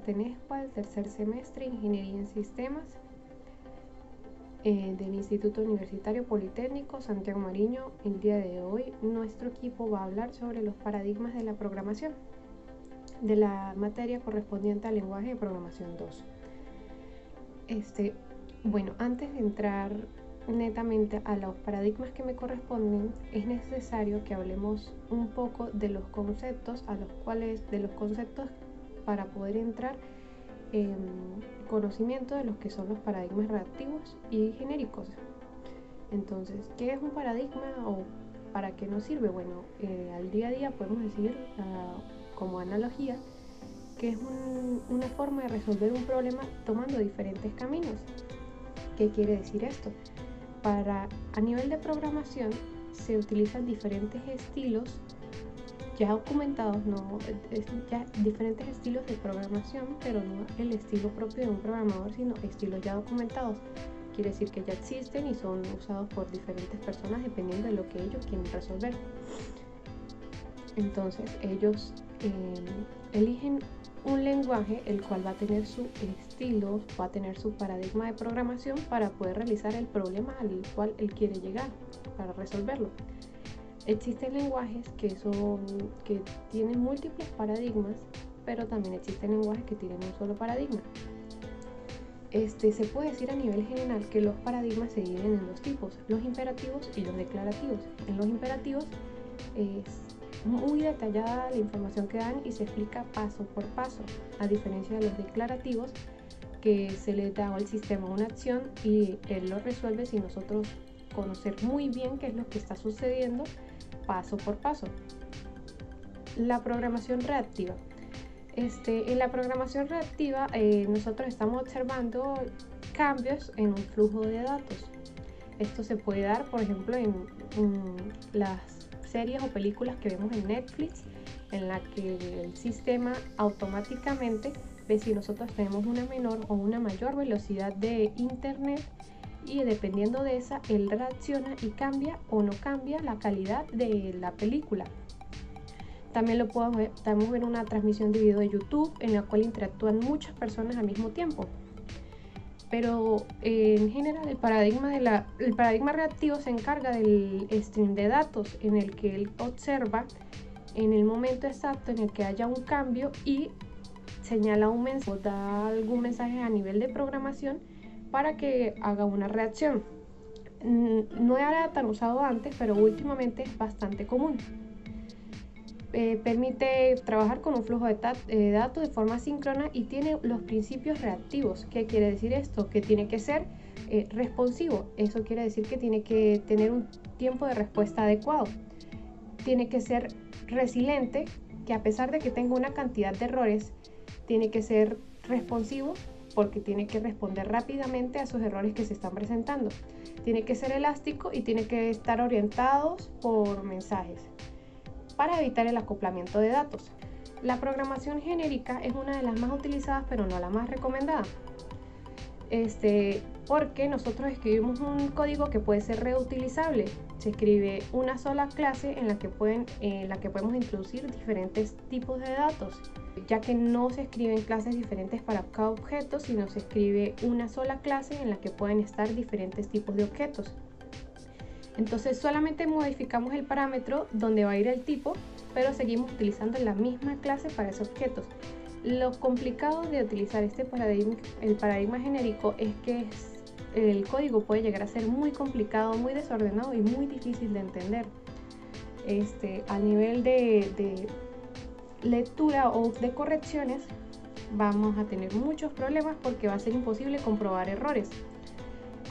pertenezco al tercer semestre de Ingeniería en Sistemas del Instituto Universitario Politécnico Santiago Mariño. El día de hoy nuestro equipo va a hablar sobre los paradigmas de la programación, de la materia correspondiente al lenguaje de programación 2. Bueno, antes de entrar netamente a los paradigmas que me corresponden, es necesario que hablemos un poco de los conceptos para poder entrar en conocimiento de los que son los paradigmas reactivos y genéricos. Entonces, ¿qué es un paradigma o para qué nos sirve? Bueno, al día a día podemos decir como analogía que es una forma de resolver un problema tomando diferentes caminos. ¿Qué quiere decir esto? A nivel de programación se utilizan diferentes estilos ya documentados, diferentes estilos de programación, pero no el estilo propio de un programador, sino estilos ya documentados. Quiere decir que ya existen y son usados por diferentes personas dependiendo de lo que ellos quieren resolver. Entonces ellos eligen un lenguaje el cual va a tener su estilo, va a tener su paradigma de programación para poder realizar el problema al cual él quiere llegar, para resolverlo. Existen lenguajes que tienen múltiples paradigmas, pero también existen lenguajes que tienen un solo paradigma. Se puede decir a nivel general que los paradigmas se dividen en dos tipos, los imperativos y los declarativos. En los imperativos es muy detallada la información que dan y se explica paso por paso, a diferencia de los declarativos, que se le da al sistema una acción y él lo resuelve sin nosotros conocer muy bien qué es lo que está sucediendo paso por paso. La programación reactiva. En la programación reactiva nosotros estamos observando cambios en un flujo de datos. Esto se puede dar, por ejemplo, en las series o películas que vemos en Netflix, en la que el sistema automáticamente ve si nosotros tenemos una menor o una mayor velocidad de internet, y dependiendo de esa, él reacciona y cambia o no cambia la calidad de la película. También lo podemos ver en una transmisión de video de YouTube en la cual interactúan muchas personas al mismo tiempo. Pero en general el paradigma reactivo se encarga del stream de datos, en el que él observa en el momento exacto en el que haya un cambio y señala un mensaje o da algún mensaje a nivel de programación para que haga una reacción. No era tan usado antes, pero últimamente es bastante común. Permite trabajar con un flujo de datos de forma síncrona y tiene los principios reactivos. ¿Qué quiere decir esto? Que tiene que ser responsivo. Eso quiere decir que tiene que tener un tiempo de respuesta adecuado. Tiene que ser resiliente, que a pesar de que tenga una cantidad de errores, tiene que ser responsivo porque tiene que responder rápidamente a esos errores que se están presentando. Tiene que ser elástico y tiene que estar orientados por mensajes para evitar el acoplamiento de datos. La programación genérica es una de las más utilizadas, pero no la más recomendada. Porque nosotros escribimos un código que puede ser reutilizable. Se escribe una sola clase en la que podemos introducir diferentes tipos de datos, ya que no se escriben clases diferentes para cada objeto, sino se escribe una sola clase en la que pueden estar diferentes tipos de objetos. Entonces solamente modificamos el parámetro donde va a ir el tipo, pero seguimos utilizando la misma clase para esos objetos. Lo complicado de utilizar el paradigma genérico es que el código puede llegar a ser muy complicado, muy desordenado y muy difícil de entender. A nivel de lectura o de correcciones vamos a tener muchos problemas porque va a ser imposible comprobar errores.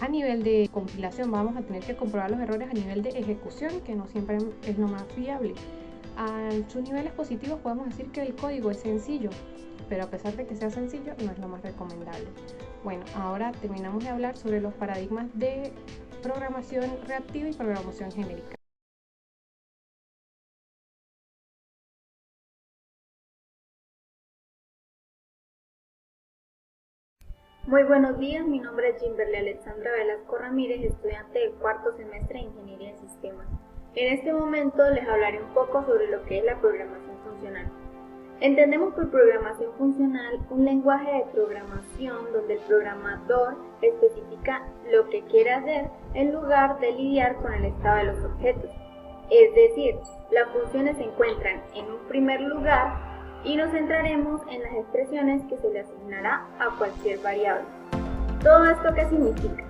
A nivel de compilación vamos a tener que comprobar los errores a nivel de ejecución, que no siempre es lo más fiable. A sus niveles positivos podemos decir que el código es sencillo, pero a pesar de que sea sencillo no es lo más recomendable. Bueno, ahora terminamos de hablar sobre los paradigmas de programación reactiva y programación genérica. Muy buenos días, mi nombre es Kimberly Alexandra Velasco Ramírez, estudiante del cuarto semestre de Ingeniería en Sistemas. En este momento les hablaré un poco sobre lo que es la programación funcional. Entendemos por programación funcional un lenguaje de programación donde el programador especifica lo que quiere hacer en lugar de lidiar con el estado de los objetos. Es decir, las funciones se encuentran en un primer lugar y nos centraremos en las expresiones que se le asignará a cualquier variable. ¿Todo esto qué significa?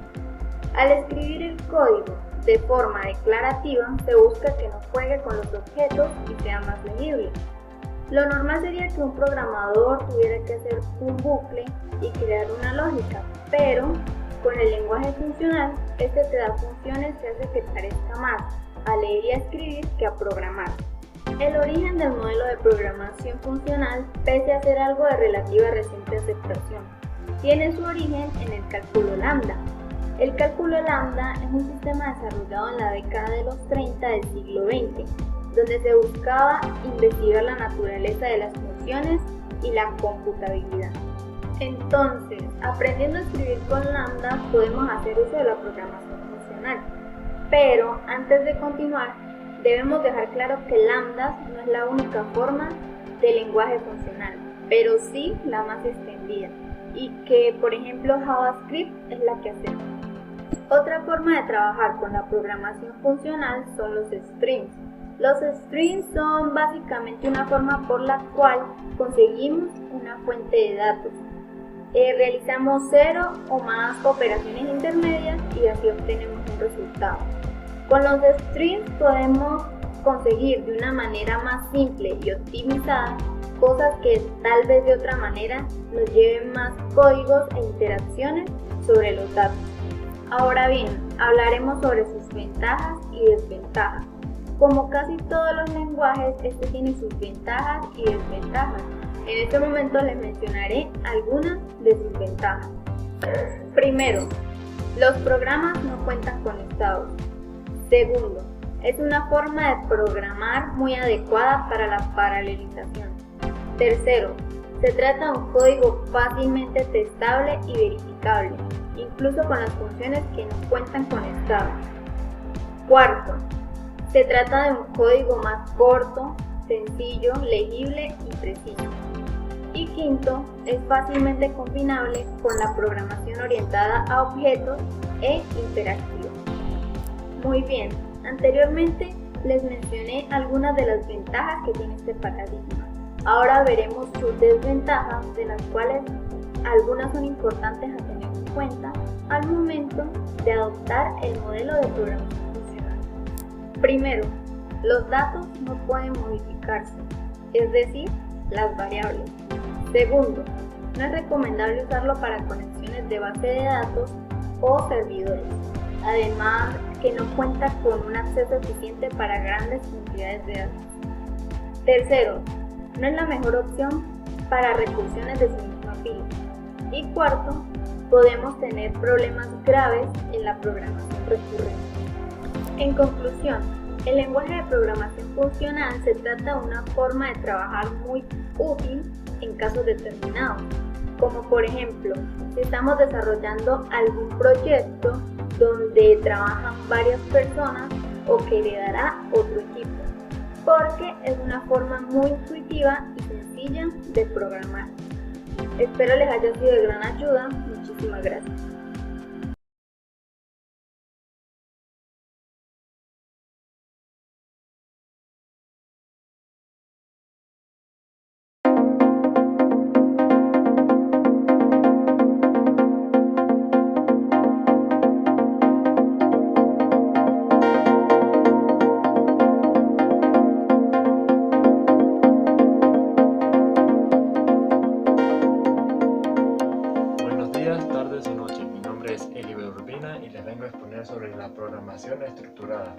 Al escribir el código de forma declarativa, se busca que no juegue con los objetos y sea más legible. Lo normal sería que un programador tuviera que hacer un bucle y crear una lógica, pero con el lenguaje funcional, este te da funciones que hace que parezca más a leer y a escribir que a programar. El origen del modelo de programación funcional, pese a ser algo de relativa reciente aceptación, tiene su origen en el cálculo lambda. El cálculo lambda es un sistema desarrollado en la década de los 30 del siglo XX, donde se buscaba investigar la naturaleza de las funciones y la computabilidad. Entonces, aprendiendo a escribir con lambda, podemos hacer uso de la programación funcional. Pero, antes de continuar, debemos dejar claro que lambda no es la única forma de lenguaje funcional, pero sí la más extendida, y que, por ejemplo, JavaScript es la que hacemos. Otra forma de trabajar con la programación funcional son los strings. Los strings son básicamente una forma por la cual conseguimos una fuente de datos. Realizamos 0 o más operaciones intermedias y así obtenemos un resultado. Con los strings podemos conseguir de una manera más simple y optimizada cosas que tal vez de otra manera nos lleven más códigos e interacciones sobre los datos. Ahora bien, hablaremos sobre sus ventajas y desventajas. Como casi todos los lenguajes, este tiene sus ventajas y desventajas. En este momento les mencionaré algunas de sus ventajas. Primero, los programas no cuentan con estados. Segundo, es una forma de programar muy adecuada para la paralelización. Tercero, se trata de un código fácilmente testable y verificable, incluso con las funciones que no cuentan con estados. Cuarto, se trata de un código más corto, sencillo, legible y preciso. Y quinto, es fácilmente combinable con la programación orientada a objetos e interactiva. Muy bien, anteriormente les mencioné algunas de las ventajas que tiene este paradigma. Ahora veremos sus desventajas, de las cuales algunas son importantes a tener en cuenta al momento de adoptar el modelo de programación funcional. Primero, los datos no pueden modificarse, es decir, las variables. Segundo, no es recomendable usarlo para conexiones de base de datos o servidores. Además, que no cuenta con un acceso eficiente para grandes cantidades de datos. Tercero, no es la mejor opción para recursiones de su misma fila. Y cuarto, podemos tener problemas graves en la programación recurrente. En conclusión, el lenguaje de programación funcional se trata de una forma de trabajar muy útil en casos determinados, como por ejemplo, si estamos desarrollando algún proyecto donde trabajan varias personas o que heredará otro equipo, porque es una forma muy intuitiva y sencilla de programar. Espero les haya sido de gran ayuda. Muchísimas gracias. Sobre la programación estructurada.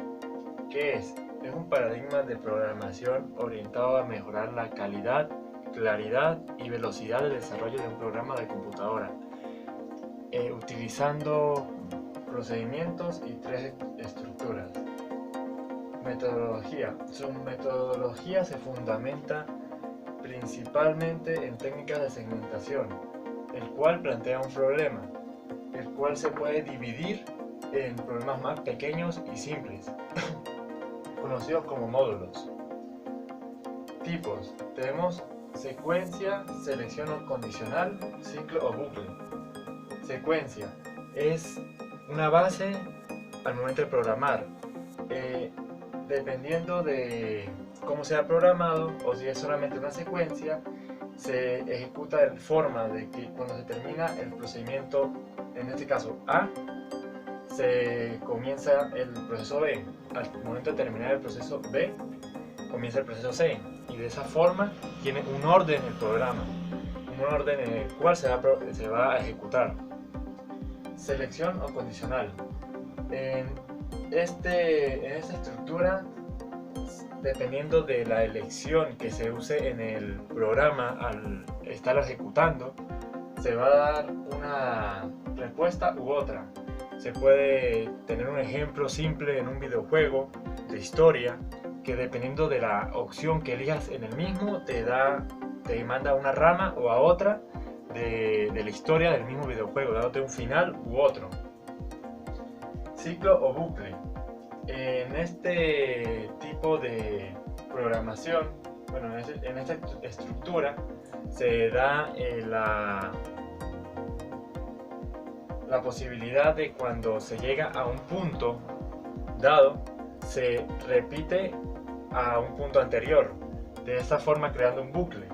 ¿Qué es? Es un paradigma de programación orientado a mejorar la calidad, claridad y velocidad de desarrollo de un programa de computadora, utilizando procedimientos y tres estructuras. Metodología. Su metodología se fundamenta principalmente en técnicas de segmentación, el cual plantea un problema, el cual se puede dividir en problemas más pequeños y simples, conocidos como módulos. Tipos. Tenemos secuencia, selección condicional, ciclo o bucle. Secuencia es una base al momento de programar. Dependiendo de cómo sea programado o si es solamente una secuencia, se ejecuta de forma de que cuando se termina el procedimiento, en este caso A, se comienza el proceso B. Al momento de terminar el proceso B, comienza el proceso C. Y de esa forma tiene un orden el programa, un orden en el cual se va a ejecutar. Selección o condicional. En esta estructura, dependiendo de la elección que se use en el programa al estar ejecutando, se va a dar una respuesta u otra. Se puede tener un ejemplo simple en un videojuego de historia que, dependiendo de la opción que elijas en el mismo, te manda a una rama o a otra de la historia del mismo videojuego, dándote un final u otro. Ciclo o bucle. En este tipo de programación, en esta estructura, se da la posibilidad de, cuando se llega a un punto dado, se repite a un punto anterior, de esta forma creando un bucle,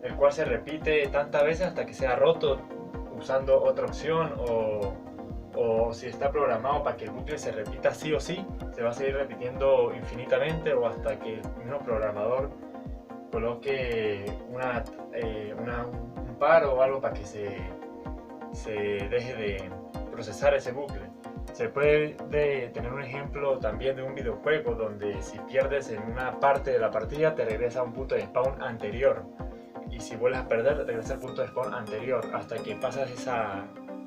el cual se repite tantas veces hasta que sea roto usando otra opción, o si está programado para que el bucle se repita sí o sí, se va a seguir repitiendo infinitamente o hasta que el mismo programador coloque un paro o algo para que se deje de procesar ese bucle. Se puede tener un ejemplo también de un videojuego donde, si pierdes en una parte de la partida, te regresa a un punto de spawn anterior, y si vuelves a perder, te regresa al punto de spawn anterior hasta que pasas esa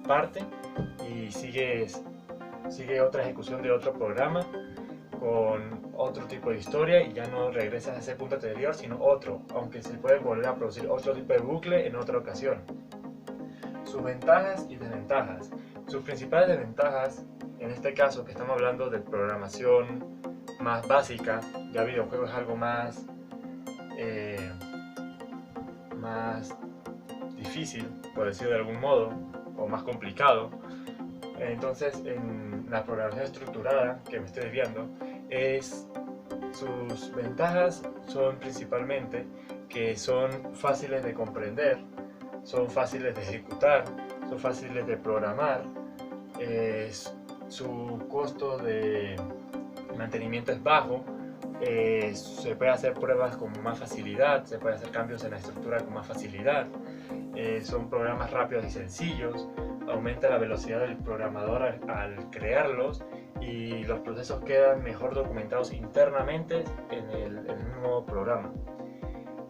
parte y sigue otra ejecución de otro programa con otro tipo de historia, y ya no regresas a ese punto anterior sino otro, aunque se puede volver a producir otro tipo de bucle en otra ocasión. Sus ventajas y desventajas. Sus principales desventajas, en este caso que estamos hablando de programación más básica, ya videojuegos es algo más difícil, por decirlo de algún modo, o más complicado. Entonces, en la programación estructurada que me estoy desviando, sus ventajas son principalmente que son fáciles de comprender, son fáciles de ejecutar, son fáciles de programar, su costo de mantenimiento es bajo, se puede hacer pruebas con más facilidad, se puede hacer cambios en la estructura con más facilidad, son programas rápidos y sencillos, aumenta la velocidad del programador al crearlos, y los procesos quedan mejor documentados internamente en el mismo programa.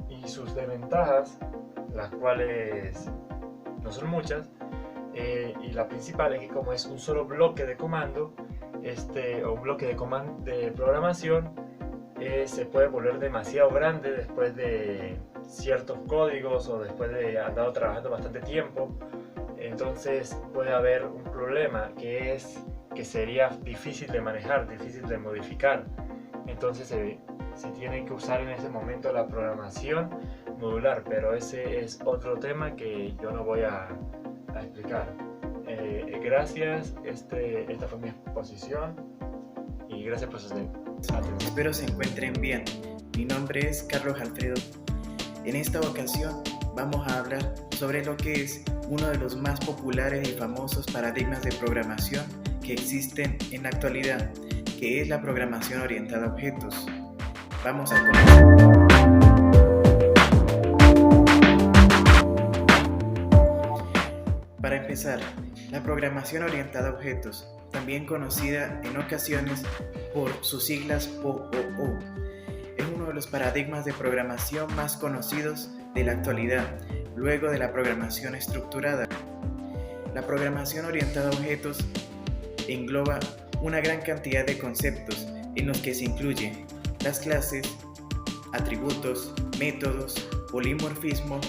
Y sus desventajas, las cuales no son muchas, y la principal es que, como es un solo bloque de comando, o un bloque de programación, se puede volver demasiado grande después de ciertos códigos o después de haber andado trabajando bastante tiempo. Entonces puede haber un problema, que sería difícil de manejar, difícil de modificar. Entonces se tiene que usar en ese momento la programación modular, pero ese es otro tema que yo no voy a explicar. Gracias, esta fue mi exposición, y gracias por su atención. Espero se encuentren bien. Mi nombre es Carlos Alfredo. En esta ocasión vamos a hablar sobre lo que es uno de los más populares y famosos paradigmas de programación que existen en la actualidad, que es la programación orientada a objetos. Vamos a comenzar. Para empezar, la programación orientada a objetos, también conocida en ocasiones por sus siglas POOO, es uno de los paradigmas de programación más conocidos de la actualidad, luego de la programación estructurada. La programación orientada a objetos engloba una gran cantidad de conceptos en los que se incluyen las clases, atributos, métodos, polimorfismo,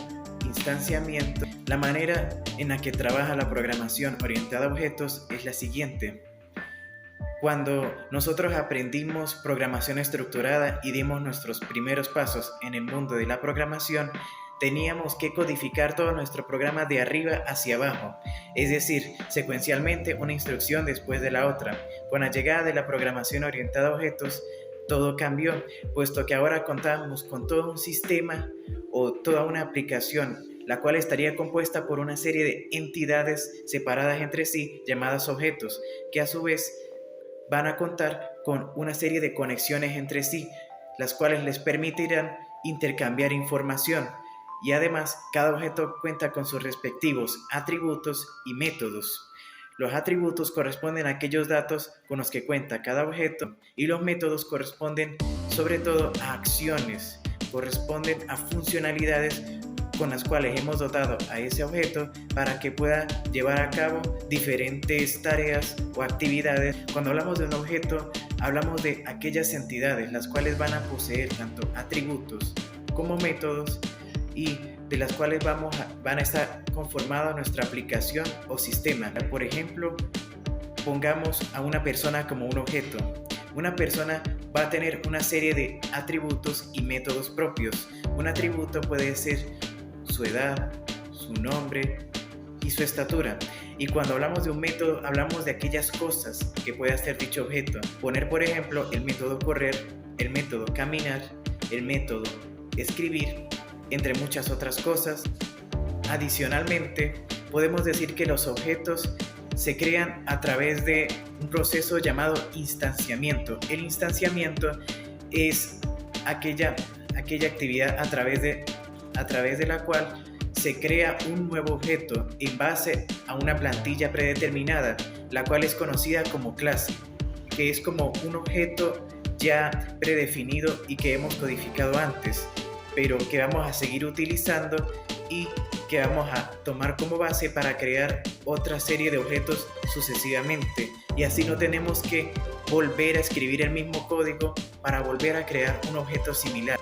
instanciamiento. La manera en la que trabaja la programación orientada a objetos es la siguiente. Cuando nosotros aprendimos programación estructurada y dimos nuestros primeros pasos en el mundo de la programación, teníamos que codificar todo nuestro programa de arriba hacia abajo, es decir, secuencialmente una instrucción después de la otra. Con la llegada de la programación orientada a objetos, todo cambió, puesto que ahora contamos con todo un sistema o toda una aplicación, la cual estaría compuesta por una serie de entidades separadas entre sí, llamadas objetos, que a su vez van a contar con una serie de conexiones entre sí, las cuales les permitirán intercambiar información. Y además, cada objeto cuenta con sus respectivos atributos y métodos. Los atributos corresponden a aquellos datos con los que cuenta cada objeto y los métodos corresponden sobre todo a acciones, corresponden a funcionalidades con las cuales hemos dotado a ese objeto para que pueda llevar a cabo diferentes tareas o actividades. Cuando hablamos de un objeto, hablamos de aquellas entidades las cuales van a poseer tanto atributos como métodos y de las cuales van a estar conformada nuestra aplicación o sistema. Por ejemplo, pongamos a una persona como un objeto. Una persona va a tener una serie de atributos y métodos propios. Un atributo puede ser su edad, su nombre y su estatura. Y cuando hablamos de un método, hablamos de aquellas cosas que puede hacer dicho objeto. Poner, por ejemplo, el método correr, el método caminar, el método escribir, entre muchas otras cosas. Adicionalmente, podemos decir que los objetos se crean a través de un proceso llamado instanciamiento. El instanciamiento es aquella actividad a través de la cual se crea un nuevo objeto en base a una plantilla predeterminada, la cual es conocida como clase, que es como un objeto ya predefinido y que hemos codificado antes, pero que vamos a seguir utilizando y que vamos a tomar como base para crear otra serie de objetos sucesivamente. Y así no tenemos que volver a escribir el mismo código para volver a crear un objeto similar.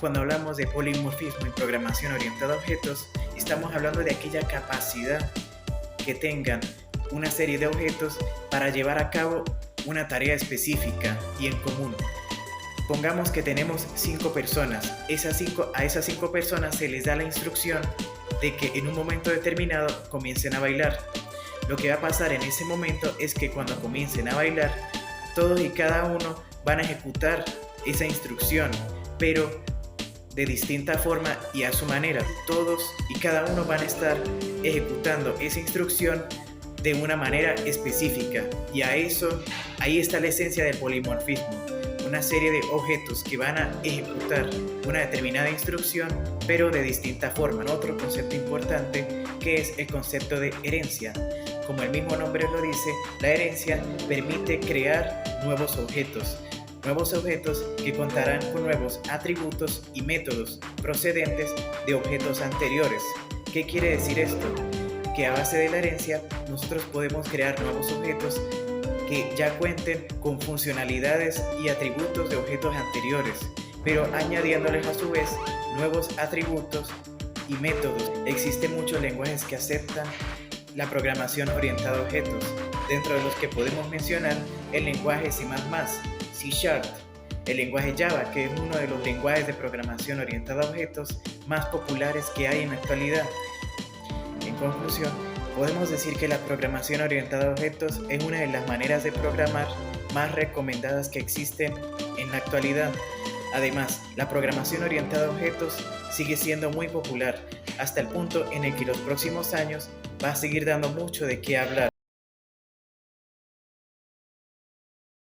Cuando hablamos de polimorfismo y programación orientada a objetos, estamos hablando de aquella capacidad que tengan una serie de objetos para llevar a cabo una tarea específica y en común. Pongamos que tenemos 5 personas. A esas 5 personas se les da la instrucción de que en un momento determinado comiencen a bailar. Lo que va a pasar en ese momento es que cuando comiencen a bailar, todos y cada uno van a ejecutar esa instrucción, pero de distinta forma y a su manera. Todos y cada uno van a estar ejecutando esa instrucción de una manera específica. Y ahí está la esencia del polimorfismo. Una serie de objetos que van a ejecutar una determinada instrucción, pero de distinta forma. Otro concepto importante que es el concepto de herencia. Como el mismo nombre lo dice, la herencia permite crear nuevos objetos que contarán con nuevos atributos y métodos procedentes de objetos anteriores. ¿Qué quiere decir esto? Que a base de la herencia nosotros podemos crear nuevos objetos que ya cuenten con funcionalidades y atributos de objetos anteriores, pero añadiéndoles a su vez nuevos atributos y métodos. Existen muchos lenguajes que aceptan la programación orientada a objetos, dentro de los que podemos mencionar el lenguaje C++, C#, el lenguaje Java, que es uno de los lenguajes de programación orientada a objetos más populares que hay en la actualidad. En conclusión, podemos decir que la programación orientada a objetos es una de las maneras de programar más recomendadas que existen en la actualidad. Además, la programación orientada a objetos sigue siendo muy popular, hasta el punto en el que los próximos años va a seguir dando mucho de qué hablar.